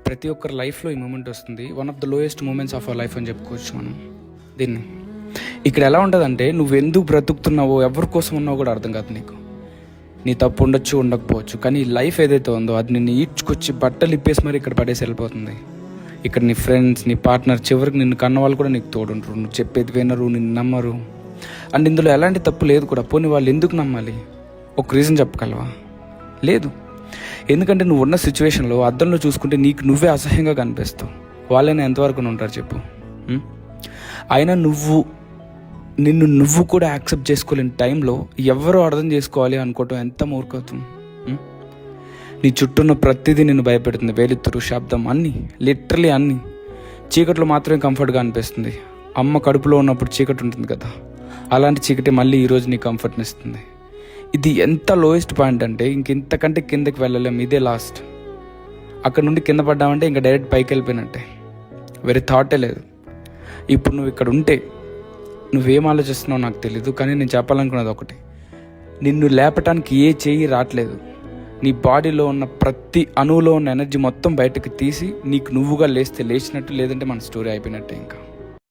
ప్రతి ఒక్కరి లైఫ్లో ఈ మూమెంట్ వస్తుంది. One of the lowest moments of our life అని చెప్పుకోవచ్చు మనం దీన్ని. ఇక్కడ ఎలా ఉంటుందంటే, నువ్వు ఎందుకు బ్రతుకుతున్నావో, ఎవరి కోసం ఉన్నావో కూడా అర్థం కాదు నీకు. నీ తప్పు ఉండొచ్చు, ఉండకపోవచ్చు, కానీ ఈ లైఫ్ ఏదైతే ఉందో అది నిన్ను ఈడ్చుకొచ్చి బట్టలు ఇప్పేసి మరి ఇక్కడ పడేసి వెళ్ళిపోతుంది. ఇక్కడ నీ ఫ్రెండ్స్, నీ పార్ట్నర్, చివరికి నిన్ను కన్న వాళ్ళు కూడా నీకు తోడుంటారు. నువ్వు చెప్పేది వినరు, నిన్ను నమ్మరు. అండ్ ఇందులో ఎలాంటి తప్పు లేదు కూడా. పోనీ వాళ్ళు ఎందుకు నమ్మాలి? ఒక రీజన్ చెప్పగలవా? లేదు. ఎందుకంటే నువ్వు ఉన్న సిచ్యువేషన్లో అద్దంలో చూసుకుంటే నీకు నువ్వే అసహ్యంగా కనిపిస్తావు. వాళ్ళైనా ఎంతవరకు ఉంటారు చెప్పు? అయినా నిన్ను నువ్వు కూడా యాక్సెప్ట్ చేసుకోలేని టైంలో ఎవరో అర్థం చేసుకోవాలి అనుకోవటం ఎంత మూర్ఖత్వం. నీ చుట్టూ ఉన్న ప్రతిదీ నిన్ను భయపెడుతుంది. వేలుతురు, శబ్దం, అన్నీ, లిటరలీ అన్నీ. చీకట్లో మాత్రమే కంఫర్ట్గా అనిపిస్తుంది. అమ్మ కడుపులో ఉన్నప్పుడు చీకటి ఉంటుంది కదా, అలాంటి చీకటి మళ్ళీ ఈరోజు నీ కంఫర్ట్ని ఇస్తుంది. ఇది ఎంత లోయెస్ట్ పాయింట్ అంటే ఇంతకంటే కిందకి వెళ్ళలేము. ఇదే లాస్ట్. అక్కడ నుండి కింద పడ్డామంటే ఇంకా డైరెక్ట్ పైకి వెళ్ళిపోయినట్టే. వేరే థాటే లేదు. ఇప్పుడు నువ్వు ఇక్కడ ఉంటే నువ్వేం ఆలోచిస్తున్నావు నాకు తెలీదు, కానీ నేను చెప్పాలనుకున్నది ఒకటి. నిన్ను లేపటానికి ఏ చెయ్యి రావట్లేదు. నీ బాడీలో ఉన్న ప్రతి అణువులో ఉన్న ఎనర్జీ మొత్తం బయటకు తీసి నీకు నువ్వుగా లేస్తే లేచినట్టు, లేదంటే మన స్టోరీ అయిపోయినట్టే ఇంకా.